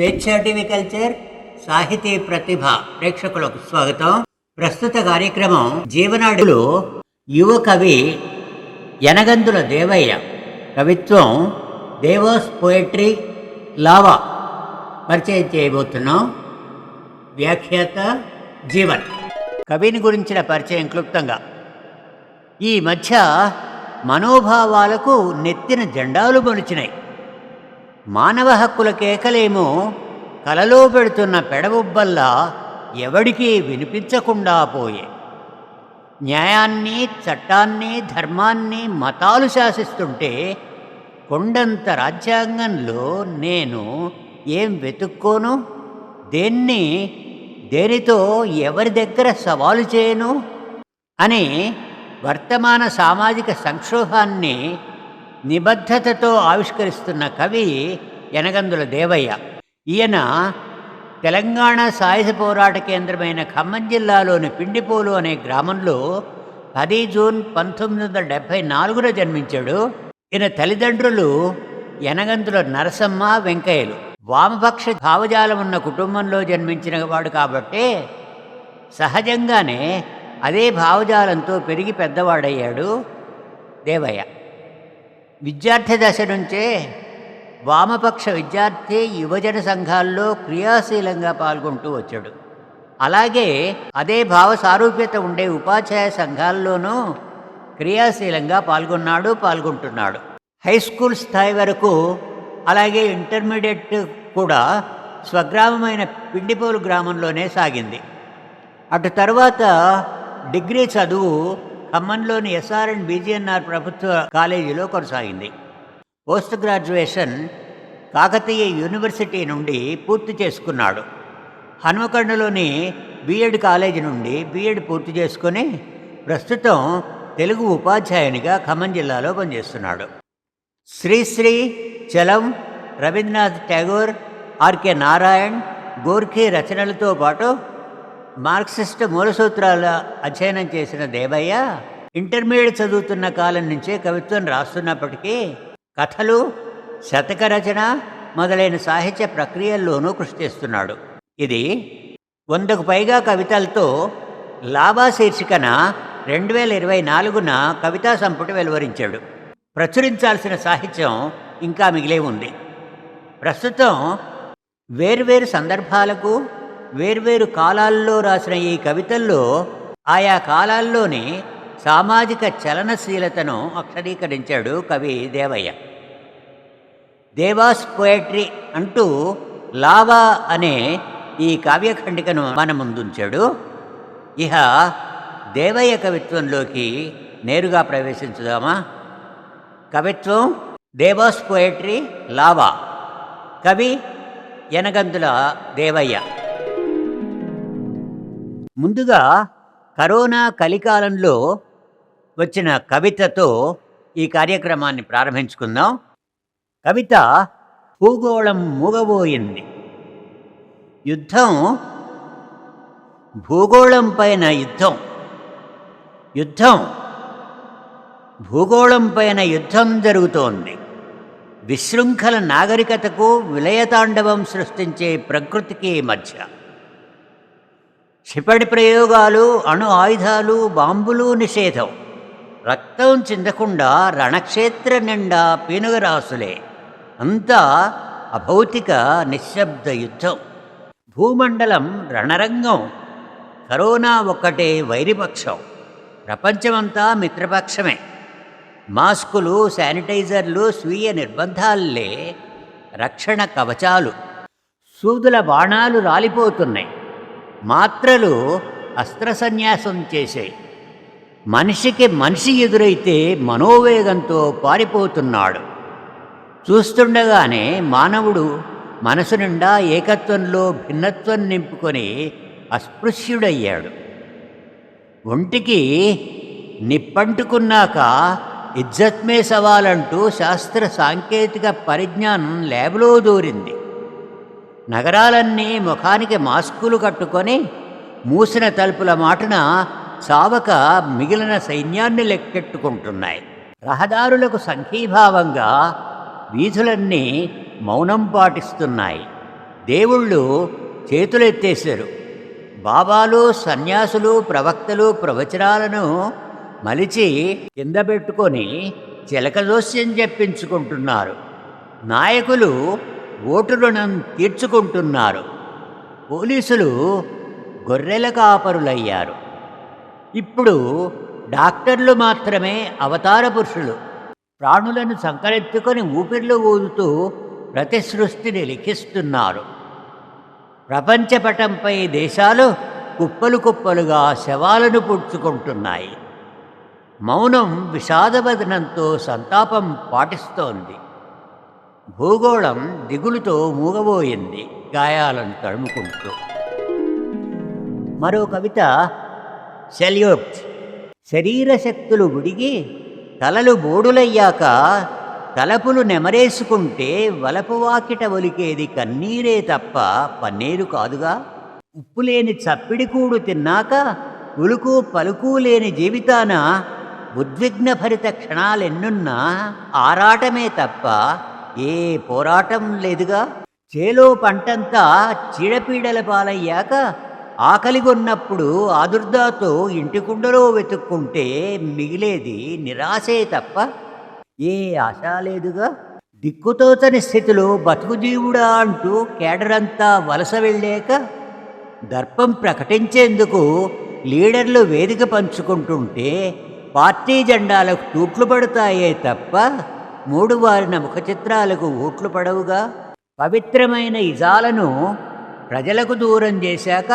స్వేచ్ఛ హార్టికల్చర్ సాహితీ ప్రతిభ ప్రేక్షకులకు స్వాగతం. ప్రస్తుత కార్యక్రమం జీవనాడిలో యువ కవి యనగందుల దేవయ్య కవిత్వం దేవాస్ పోయట్రీ లావా పరిచయం చేయబోతున్నాం. వ్యాఖ్యాత జీవన్. కవిని గురించిన పరిచయం క్లుప్తంగా. ఈ మధ్య మనోభావాలకు నెత్తిన జెండాలు మొలిచినాయి. మానవ హక్కుల కేకలేమో కలలో పెడుతున్న పెడబొబ్బల్లా ఎవడికి వినిపించకుండా పోయే. న్యాయాన్ని, చట్టాన్ని, ధర్మాన్ని మతాలు శాసిస్తుంటే కొండంత రాజ్యాంగంలో నేను ఏం వెతుక్కోను? దేనితో ఎవరి దగ్గర సవాలు చేయను అని వర్తమాన సామాజిక సంక్షోభాన్ని నిబద్ధతతో ఆవిష్కరిస్తున్న కవి యనగందుల దేవయ్య. ఈయన తెలంగాణ సాయుధ పోరాట కేంద్రమైన ఖమ్మం జిల్లాలోని పిండిపోలు అనే గ్రామంలో 10 జూన్ 1974 జన్మించాడు. ఈయన తల్లిదండ్రులు యనగందుల నరసమ్మ, వెంకయ్యలు. వామపక్ష భావజాలం ఉన్న కుటుంబంలో జన్మించిన వాడు కాబట్టే సహజంగానే అదే భావజాలంతో పెరిగి పెద్దవాడయ్యాడు దేవయ్య. విద్యార్థి దశ నుంచే వామపక్ష విద్యార్థి యువజన సంఘాల్లో క్రియాశీలంగా పాల్గొంటూ వచ్చాడు. అలాగే అదే భావ సారూప్యత ఉండే ఉపాధ్యాయ సంఘాల్లోనూ క్రియాశీలంగా పాల్గొంటున్నాడు. హై స్కూల్ స్థాయి వరకు, అలాగే ఇంటర్మీడియట్ కూడా స్వగ్రామమైన పిండిపోలు గ్రామంలోనే సాగింది. అటు తర్వాత డిగ్రీ చదువు ఖమ్మంలోని ఎస్ఆర్ అండ్ బీజీఎన్ఆర్ ప్రభుత్వ కాలేజీలో కొనసాగింది. పోస్ట్ గ్రాడ్యుయేషన్ కాకతీయ యూనివర్సిటీ నుండి పూర్తి చేసుకున్నాడు. హనుమకొండలోని బీఎడ్ కాలేజీ నుండి బీఎడ్ పూర్తి చేసుకొని ప్రస్తుతం తెలుగు ఉపాధ్యాయునిగా ఖమ్మం జిల్లాలో పనిచేస్తున్నాడు. శ్రీశ్రీ, చలం, రవీంద్రనాథ్ ఠాగూర్, ఆర్కే నారాయణ్, గోర్ఖీ రచనలతో పాటు మార్క్సిస్ట్ మూలసూత్రాల అధ్యయనం చేసిన దేవయ్య ఇంటర్మీడియట్ చదువుతున్న కాలం నుంచే కవిత్వం రాస్తున్నప్పటికీ కథలు, శతక రచన మొదలైన సాహిత్య ప్రక్రియల్లోనూ కృషి చేస్తున్నాడు. ఇది 100కు పైగా కవితలతో లాభా శీర్షికన 2024 కవితా సంపుటి వెలువరించాడు. ప్రచురించాల్సిన సాహిత్యం ఇంకా మిగిలే ఉంది. ప్రస్తుతం వేర్వేరు సందర్భాలకు, వేర్వేరు కాలాల్లో రాసిన ఈ కవితల్లో ఆయా కాలాల్లోని సామాజిక చలనశీలతను అక్షరీకరించాడు కవి దేవయ్య. దేవాస్ పోయట్రీ అంటూ లావా అనే ఈ కావ్యఖండికను మన ముందుంచాడు. ఇహ దేవయ్య కవిత్వంలోకి నేరుగా ప్రవేశించుదామా? కవిత్వం దేవాస్ పోయట్రీ లావా. కవి యనగందుల దేవయ్య. ముందుగా కరోనా కలికాలంలో వచ్చిన కవితతో ఈ కార్యక్రమాన్ని ప్రారంభించుకుందాం. కవిత భూగోళం మూగబోయింది. యుద్ధం భూగోళం పైన యుద్ధం భూగోళం పైన యుద్ధం జరుగుతోంది. విశృంఖల నాగరికతకు విలయతాండవం సృష్టించే ప్రకృతికి మధ్య క్షిపణి ప్రయోగాలు, అణు ఆయుధాలు, బాంబులు నిషేధం. రక్తం చిందకుండా రణక్షేత్ర నిండా పీనుగరాసులే. అంతా అభౌతిక నిశ్శబ్ద యుద్ధం. భూమండలం రణరంగం. కరోనా ఒక్కటే వైరిపక్షం. ప్రపంచమంతా మిత్రపక్షమే. మాస్కులు, శానిటైజర్లు స్వీయ నిర్బంధాలే రక్షణ కవచాలు. సూదుల బాణాలు రాలిపోతున్నాయి. మాత్రలు అస్త్రసన్యాసం చేశాయి. మనిషికి మనిషి ఎదురైతే మనోవేగంతో పారిపోతున్నాడు. చూస్తుండగానే మానవుడు మనసు నిండా ఏకత్వంలో భిన్నత్వం నింపుకొని అస్పృశ్యుడయ్యాడు. ఒంటికి నిప్పంటుకున్నాక ఇజ్జత్మే సవాలంటూ శాస్త్ర సాంకేతిక పరిజ్ఞానం ల్యాబ్లో దూరింది. నగరాలన్నీ ముఖానికి మాస్కులు కట్టుకొని మూసిన తలుపుల మాటున చావక మిగిలిన సైన్యాన్ని లెక్కెట్టుకుంటున్నాయి. రహదారులకు సంఘీభావంగా వీధులన్నీ మౌనం పాటిస్తున్నాయి. దేవుళ్ళు చేతులెత్తేశారు. బాబాలు, సన్యాసులు, ప్రవక్తలు ప్రవచనాలను మలిచి కింద పెట్టుకొని చిలక జోస్యం చెప్పించుకుంటున్నారు. నాయకులు ఓటు రుణం తీర్చుకుంటున్నారు. పోలీసులు గొర్రెల కాపరులయ్యారు. ఇప్పుడు డాక్టర్లు మాత్రమే అవతార పురుషులు. ప్రాణులను సంకరెత్తుకొని ఊపిర్లు ఊదుతూ ప్రతి సృష్టిని లిఖిస్తున్నారు. ప్రపంచపటంపై దేశాలు కుప్పలు కుప్పలుగా శవాలను పుడ్చుకుంటున్నాయి. మౌనం విషాదవదనంతో సంతాపం పాటిస్తోంది. భూగోళం దిగులుతో మూగబోయింది గాయాలను తడుముకుంటూ. మరో కవిత సెల్యూట్. శరీర శక్తులు ఉడిగి తలలు బోడులయ్యాక తలపులు నెమరేసుకుంటే వలపు వాకిట ఒలికేది కన్నీరే తప్ప పన్నీరు కాదుగా. ఉప్పులేని చప్పిడికూడు తిన్నాక ఉలుకు పలుకు లేని జీవితాన ఉద్విగ్నభరిత క్షణాలెన్నున్నా ఆరాటమే తప్ప ఏ పోరాటం లేదుగా. చేలో పంటంతా చీడపీడల పాలయ్యాక ఆకలిగొన్నప్పుడు ఆదుర్దాతో ఇంటి కుండలో వెతుక్కుంటే మిగిలేది నిరాశే తప్ప ఏ ఆశ లేదుగా. దిక్కుతోచని స్థితిలో బతుకుజీవుడా అంటూ కేడరంతా వలస వెళ్ళాక దర్పం ప్రకటించేందుకు లీడర్లు వేదిక పంచుకుంటుంటే పార్టీ జెండాలకు తూట్లు పడతాయే తప్ప మూడు వారిన ముఖ చిత్రాలకు ఓట్లు పడవుగా. పవిత్రమైన ఇజాలను ప్రజలకు దూరం చేశాక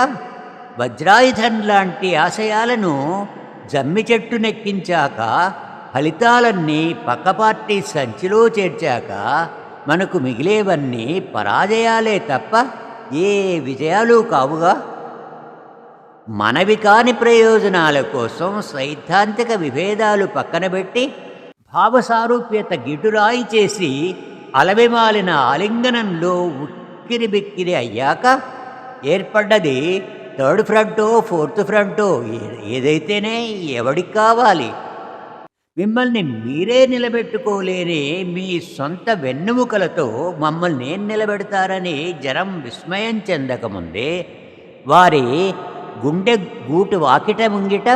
వజ్రాయుధం లాంటి ఆశయాలను జమ్మి చెట్టు నెక్కించాక ఫలితాలన్నీ పక్క పార్టీ సంచిలో చేర్చాక మనకు మిగిలేవన్నీ పరాజయాలే తప్ప ఏ విజయాలు కావుగా. మనవి కాని ప్రయోజనాల కోసం సైద్ధాంతిక విభేదాలు పక్కనబెట్టి భావసారూప్యత గిటురాయి చేసి అలవిమాలిన ఆలింగనంలో ఉక్కిరిబిక్కిరి అయ్యాక ఏర్పడ్డది థర్డ్ ఫ్రంటో ఫోర్త్ ఫ్రంటో ఏదైతేనే ఎవడికి కావాలి. మిమ్మల్ని మీరే నిలబెట్టుకోలేని మీ సొంత వెన్నెముకలతో మమ్మల్ని నిలబెడతారని జనం విస్మయం చెందకముందే వారి గుండె గూటు వాకిట ముంగిట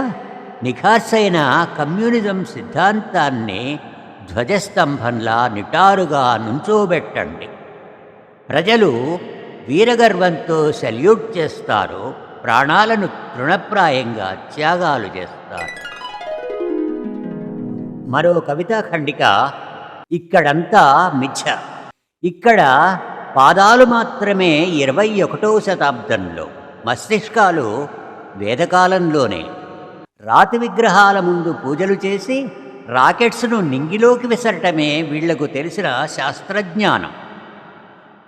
నిఖార్సైన కమ్యూనిజం సిద్ధాంతాన్ని ధ్వజస్తంభంలా నిటారుగా నుంచోబెట్టండి. ప్రజలు వీరగర్వంతో సెల్యూట్ చేస్తారు, ప్రాణాలను తృణప్రాయంగా త్యాగాలు చేస్తారు. మరో కవితా ఖండిక ఇక్కడంతా మిథ్య. ఇక్కడ పాదాలు మాత్రమే 21వ శతాబ్దంలో, మస్తిష్కాలు వేదకాలంలోనే. రాతి విగ్రహాల ముందు పూజలు చేసి రాకెట్స్ను నింగిలోకి విసరటమే వీళ్లకు తెలిసిన శాస్త్రజ్ఞానం.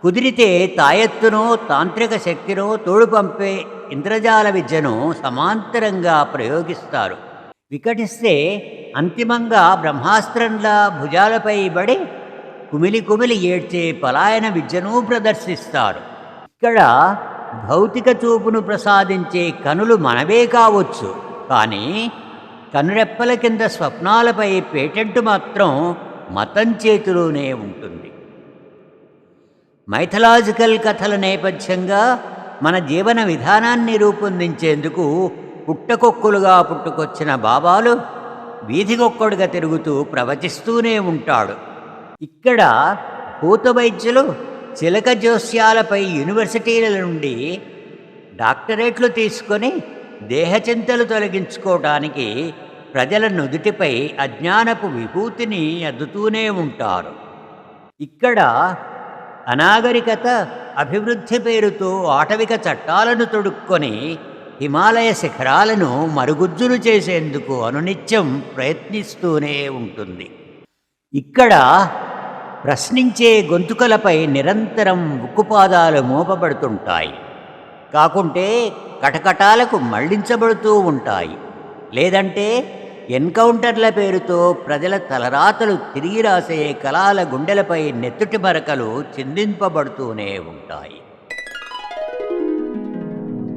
కుదిరితే తాయెత్తునో తాంత్రిక శక్తినో తోడు పంపే ఇంద్రజాల విద్యను సమాంతరంగా ప్రయోగిస్తారు. వికటిస్తే అంతిమంగా బ్రహ్మాస్త్రంలా భుజాలపై పడి కుమిలి కుమిలి ఏడ్చే పలాయన విద్యను ప్రదర్శిస్తారు. ఇక్కడ భౌతిక చూపును ప్రసాదించే కనులు మనవే కావచ్చు, కానీ కనురెప్పల కింద స్వప్నాలపై పేటెంట్ మాత్రం మతం చేతిలోనే ఉంటుంది. మైథలాజికల్ కథల నేపథ్యంగా మన జీవన విధానాన్ని రూపొందించేందుకు పుట్టకొక్కులుగా పుట్టుకొచ్చిన బాబాలు వీధికొక్కడుగా తిరుగుతూ ప్రవచిస్తూనే ఉంటాడు. ఇక్కడ భూత వైద్యులు చిలక జోస్యాలపై యూనివర్సిటీల నుండి డాక్టరేట్లు తీసుకొని దేహచింతలు తొలగించుకోవడానికి ప్రజల నుదుటిపై అజ్ఞానపు విభూతిని అద్దుతూనే ఉంటారు. ఇక్కడ అనాగరికత అభివృద్ధి పేరుతో ఆటవిక చట్టాలను తొడుక్కొని హిమాలయ శిఖరాలను మరుగుజ్జులు చేసేందుకు అనునిత్యం ప్రయత్నిస్తూనే ఉంటుంది. ఇక్కడ ప్రశ్నించే గొంతుకలపై నిరంతరం ఉక్కుపాదాలు మోపబడుతుంటాయి, కాకుంటే కటకటాలకు మళ్లించబడుతూ ఉంటాయి. లేదంటే ఎన్కౌంటర్ల పేరుతో ప్రజల తలరాతలు తిరిగి రాసే కళాల గుండెలపై నెత్తుటి మరకలు చిందింపబడుతూనే ఉంటాయి.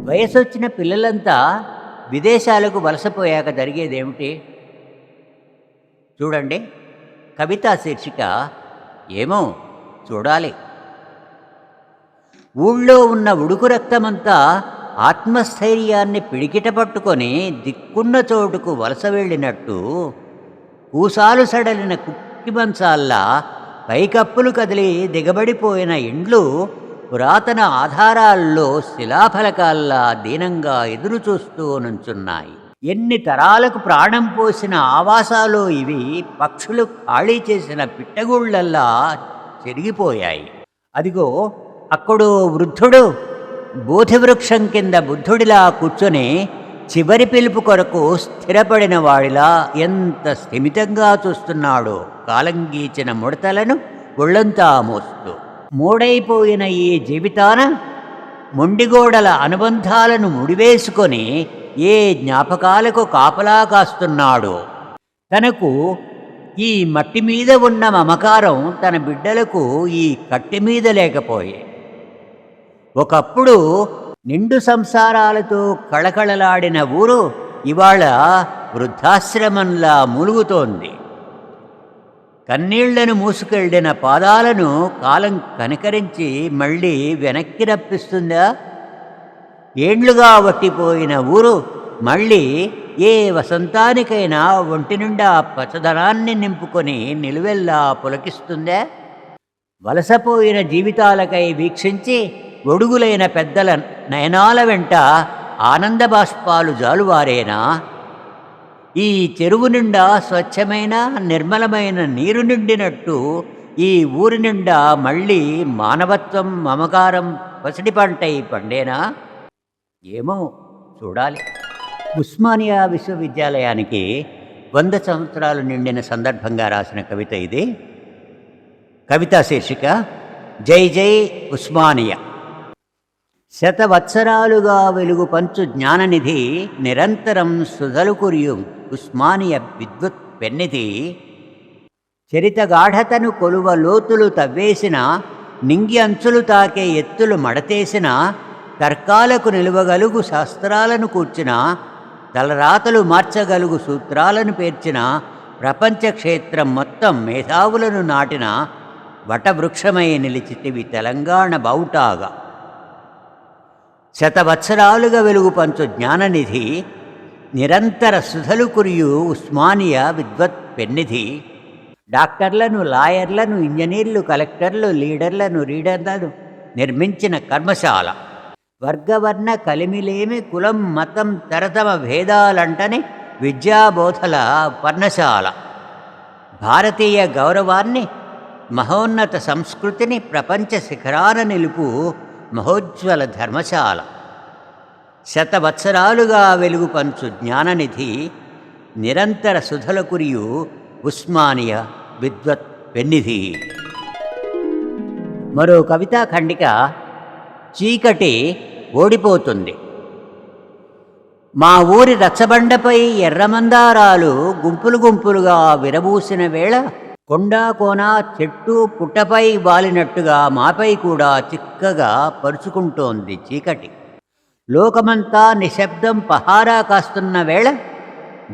వయసొచ్చిన పిల్లలంతా విదేశాలకు వలసపోయాక జరిగేదేమిటి చూడండి. కవితా శీర్షిక ఏమో చూడాలి. ఊళ్ళో ఉన్న ఉడుకు రక్తమంతా ఆత్మస్థైర్యాన్ని పిడికిట పట్టుకొని దిక్కున్న చోటుకు వలస వెళ్ళినట్టు కూసాలు సడలిన కుక్కిమంచాల్లా పైకప్పులు కదిలి దిగబడిపోయిన ఇండ్లు పురాతన ఆధారాల్లో శిలాఫలకాల్లా దీనంగా ఎదురుచూస్తూ నుంచున్నాయి. ఎన్ని తరాలకు ప్రాణం పోసిన ఆవాసాలు ఇవి పక్షులు ఖాళీ చేసిన పిట్టగూళ్ళల్లా చెరిగిపోయాయి. అదిగో అక్కడో వృద్ధుడు బోధివృక్షం కింద బుద్ధుడిలా కూర్చొని చివరి పిలుపు కొరకు స్థిరపడిన వాడిలా ఎంత స్థిమితంగా చూస్తున్నాడో కాలం గీచిన ముడతలను ఒళ్ళంతా మోస్తూ. మూడైపోయిన ఈ జీవితాన మొండిగోడల అనుబంధాలను ముడివేసుకొని ఏ జ్ఞాపకాలకు కాపలా కాస్తున్నాడో. తనకు ఈ మట్టి మీద ఉన్న మమకారం తన బిడ్డలకు ఈ కట్టి మీద లేకపోయే. ఒకప్పుడు నిండు సంసారాలతో కళకళలాడిన ఊరు ఇవాళ వృద్ధాశ్రమంలా మూలుగుతోంది. కన్నీళ్లను మూసుకెళ్లిన పాదాలను కాలం కనికరించి మళ్ళీ వెనక్కి రప్పిస్తుందా? ఏండ్లుగా వట్టిపోయిన ఊరు మళ్ళీ ఏ వసంతానికైనా ఒంటి నిండా పచ్చదనాన్ని నింపుకొని నిలువెల్లా పులకిస్తుందా? వలసపోయిన జీవితాలకై వీక్షించి ఒడుగులైన పెద్దల నయనాల వెంట ఆనంద బాష్పాలు జాలువారేనా? ఈ చెరువు నిండా స్వచ్ఛమైన నిర్మలమైన నీరు నిండినట్టు ఈ ఊరి నిండా మళ్ళీ మానవత్వం మమకారం పసిడి పంటై పండేనా? ఏమో చూడాలి. ఉస్మానియా విశ్వవిద్యాలయానికి 100 సంవత్సరాలు నిండిన సందర్భంగా రాసిన కవిత ఇది. కవితా శీర్షిక జై జై ఉస్మానియా. శతవత్సరాలుగా వెలుగు పంచు జ్ఞాననిధి నిరంతరం సుధలు కురియు ఉస్మానియ విద్వత్ పెన్నిధి. చరితగాఢతను కొలువ లోతులు తవ్వేసిన నింగి అంచులు తాకే ఎత్తులు మడతేసిన తర్కాలకు నిలువగలుగు శాస్త్రాలను కూర్చిన తలరాతలు మార్చగలుగు సూత్రాలను పేర్చిన ప్రపంచ క్షేత్రం మొత్తం మేధావులను నాటిన వటవృక్షమై నిలిచితివి తెలంగాణ బావుటాగా. శతవత్సరాలుగా వెలుగు పంచు జ్ఞాననిధి నిరంతర సుధలు కురియు ఉస్మానియా విద్వత్ పెన్నిధి. డాక్టర్లను లాయర్లను ఇంజనీర్లు కలెక్టర్లు లీడర్లను రీడర్లను నిర్మించిన కర్మశాల. వర్గవర్ణ కలిమిలేమి కులం మతం తరతమ భేదాలంటని విద్యాబోధల పర్ణశాల. భారతీయ గౌరవాన్ని మహోన్నత సంస్కృతిని ప్రపంచ శిఖరాన నిలుపు మహోజ్వల ధర్మశాల. శతవత్సరాలుగా వెలుగు పంచు జ్ఞాననిధి నిరంతర సుధల కురియు ఉస్మానియా విద్వత్ పెన్నిధి. మరో కవితా ఖండిక చీకటి ఓడిపోతుంది. మా ఊరి రచ్చబండపై ఎర్రమందారాలు గుంపులు గుంపులుగా విరబూసిన వేళ కొండా కోన చెట్టు పుట్టపై వాలినట్టుగా మాపై కూడా చిక్కగా పరుచుకుంటోంది చీకటి. లోకమంతా నిశ్శబ్దం పహారా కాస్తున్న వేళ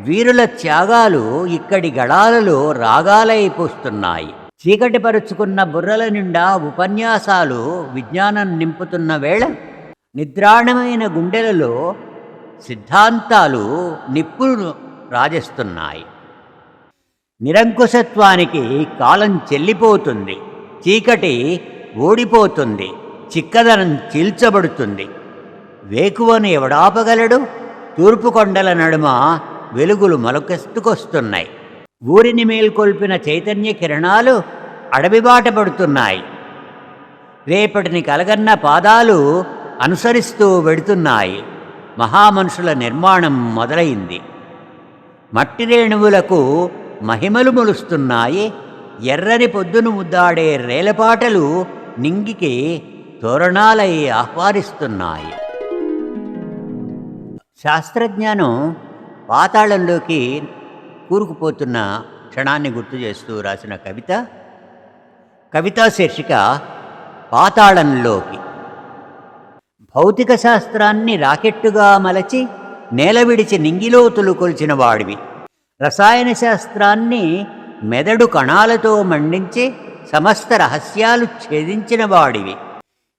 వీరుల త్యాగాలు ఇక్కడి గళాలలో రాగాలై పూస్తున్నాయి. చీకటి పరుచుకున్న బుర్రల నిండా ఉపన్యాసాలు విజ్ఞానం నింపుతున్న వేళ నిద్రాణమైన గుండెలలో సిద్ధాంతాలు నిప్పులు రాజేస్తున్నాయి. నిరంకుశత్వానికి కాలం చెల్లిపోతుంది. చీకటి ఓడిపోతుంది. చిక్కదనం చీల్చబడుతుంది. వేకువను ఎవడాపగలడు? తూర్పు కొండల నడుమ వెలుగులు మొలకెత్తుకొస్తున్నాయి. ఊరిని మేల్కొల్పిన చైతన్య కిరణాలు అడవిబాట పడుతున్నాయి. రేపటిని కలగన్న పాదాలు అనుసరిస్తూ వెడుతున్నాయి. మహామనుషుల నిర్మాణం మొదలైంది. మట్టి రేణువులకు మహిమలు మొలుస్తున్నాయి. ఎర్రని పొద్దును ముద్దాడే రేలపాటలు నింగికి తోరణాలై ఆహ్వానిస్తున్నాయి. శాస్త్రజ్ఞానం పాతాళంలోకి కూరుకుపోతున్న క్షణాన్ని గుర్తు చేస్తూ రాసిన కవితా శీర్షిక పాతాళంలోకి. భౌతిక శాస్త్రాన్ని రాకెట్టుగా మలచి నేల విడిచి నింగిలోతులు కొలిచిన వాడివి. రసాయన శాస్త్రాన్ని మెదడు కణాలతో మండించి సమస్త రహస్యాలు ఛేదించిన వాడివి.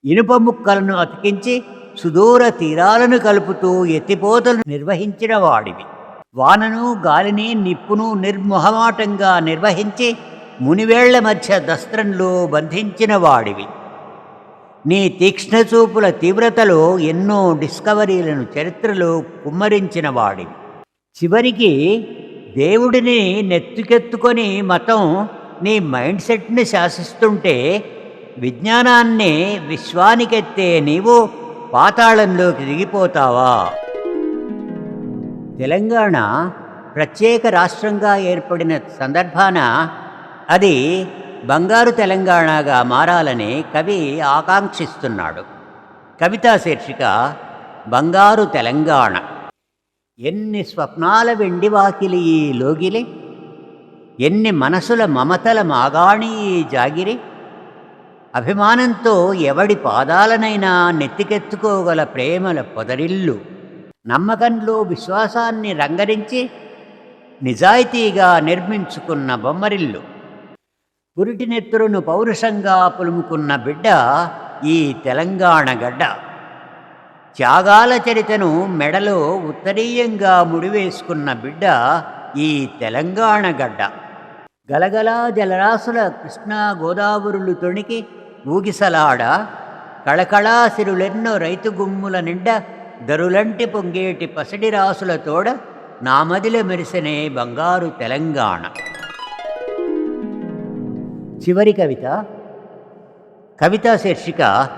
ఇనుప ముక్కలను అతికించి సుదూర తీరాలను కలుపుతూ ఎత్తిపోతలు నిర్వహించిన వాడివి. వానను గాలిని నిప్పును నిర్మొహమాటంగా నిర్వహించి మునివేళ్ల మధ్య దస్త్రంలో బంధించిన వాడివి. నీ తీక్ష్ణచూపుల తీవ్రతలో ఎన్నో డిస్కవరీలను చరిత్రలో కుమ్మరించిన వాడివి. చివరికి దేవుడిని నెత్తికెత్తుకొని మతం నీ మైండ్ సెట్ని శాసిస్తుంటే విజ్ఞానాన్ని విశ్వానికెత్తే నీవు పాతాళంలోకి దిగిపోతావా? తెలంగాణ ప్రత్యేక రాష్ట్రంగా ఏర్పడిన సందర్భాన అది బంగారు తెలంగాణగా మారాలని కవి ఆకాంక్షిస్తున్నాడు. కవితా శీర్షిక బంగారు తెలంగాణ. ఎన్ని స్వప్నాల వెండివాకిలి ఈ లోగిలి, ఎన్ని మనసుల మమతల మాగాణి ఈ జాగిరి, అభిమానంతో ఎవడి పాదాలనైనా నెత్తికెత్తుకోగల ప్రేమల పొదరిల్లు, నమ్మకంలో విశ్వాసాన్ని రంగరించి నిజాయితీగా నిర్మించుకున్న బొమ్మరిల్లు, పురిటి నెత్తురును పౌరుషంగా పులుముకున్న బిడ్డ ఈ తెలంగాణ గడ్డ. త్యాగాల చరితను మెడలో ఉత్తరీయంగా ముడివేసుకున్న బిడ్డ ఈ తెలంగాణ గడ్డ. గలగలా జలరాశుల కృష్ణా గోదావరులు తొణికి ఊగిసలాడ, కళకళా సిరులెన్నో రైతు గుమ్ముల నిండ, దరులంటి పొంగేటి పసిడి రాసుల తోడ నామదిల మెరిసెనే బంగారు తెలంగాణ. చివరి కవిత. కవితా శీర్షిక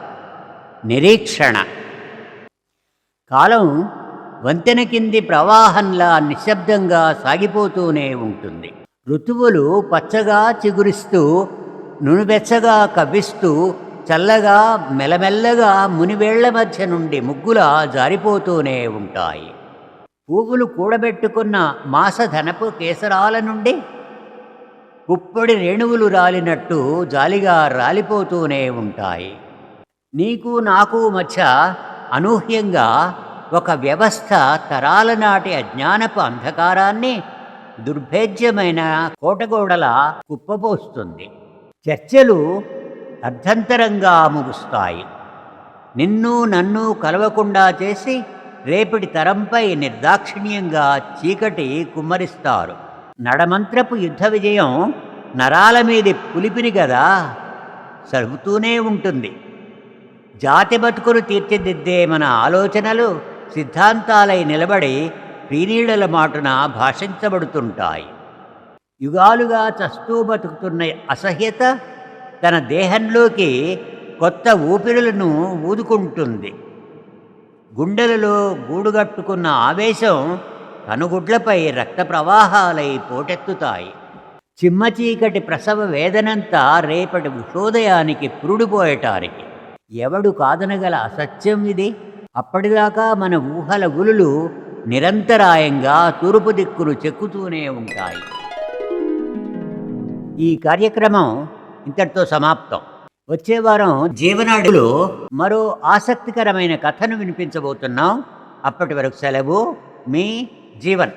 నిరీక్షణ. కాలం వంతెన కింది ప్రవాహంలా నిశ్శబ్దంగా సాగిపోతూనే ఉంటుంది. ఋతువులు పచ్చగా చిగురిస్తూ, నునుబెచ్చగా కవ్విస్తూ, చల్లగా మెల్లమెల్లగా మునివేళ్ల మధ్య నుండి ముగ్గులా జారిపోతూనే ఉంటాయి. పువ్వులు కూడబెట్టుకున్న మాసధనపు కేసరాల నుండి పుప్పొడి రేణువులు రాలినట్టు జాలిగా రాలిపోతూనే ఉంటాయి. నీకు నాకు మధ్య అనూహ్యంగా ఒక వ్యవస్థ తరాల నాటి అజ్ఞానపు అంధకారాన్ని దుర్భేద్యమైన కోటగోడల కుప్పపోస్తుంది. చర్చలు అర్ధంతరంగా ముగుస్తాయి. నిన్ను నన్ను కలవకుండా చేసి రేపటి తరంపై నిర్దాక్షిణ్యంగా చీకటి కుమ్మరిస్తారు. నడమంత్రపు యుద్ధ విజయం నరాల మీది పులిపిని గదా సరుపుతూనే ఉంటుంది. జాతి బతుకును తీర్చిదిద్దే మన ఆలోచనలు సిద్ధాంతాలై నిలబడి ప్రీనీడల మాటున భాషించబడుతుంటాయి. యుగాలుగా చస్తూ బతుకుతున్న అసహ్యత తన దేహంలోకి కొత్త ఊపిరులను ఊదుకుంటుంది. గుండెలలో గూడుగట్టుకున్న ఆవేశం కనుగుడ్లపై రక్త ప్రవాహాలై పోటెత్తుతాయి. చిమ్మచీకటి ప్రసవ వేదనంతా రేపటి ఉషోదయానికి పురుడుపోయటానికి. ఎవడు కాదనగల అసత్యం ఇది. అప్పటిదాకా మన ఊహల గులులు నిరంతరాయంగా తూర్పు దిక్కులు చెక్కుతూనే ఉంటాయి. ఈ కార్యక్రమం ఇంతటితో సమాప్తం. వచ్చే వారం జీవనాడిలో మరో ఆసక్తికరమైన కథను వినిపించబోతున్నాం. అప్పటి వరకు సెలవు. మీ జీవన్.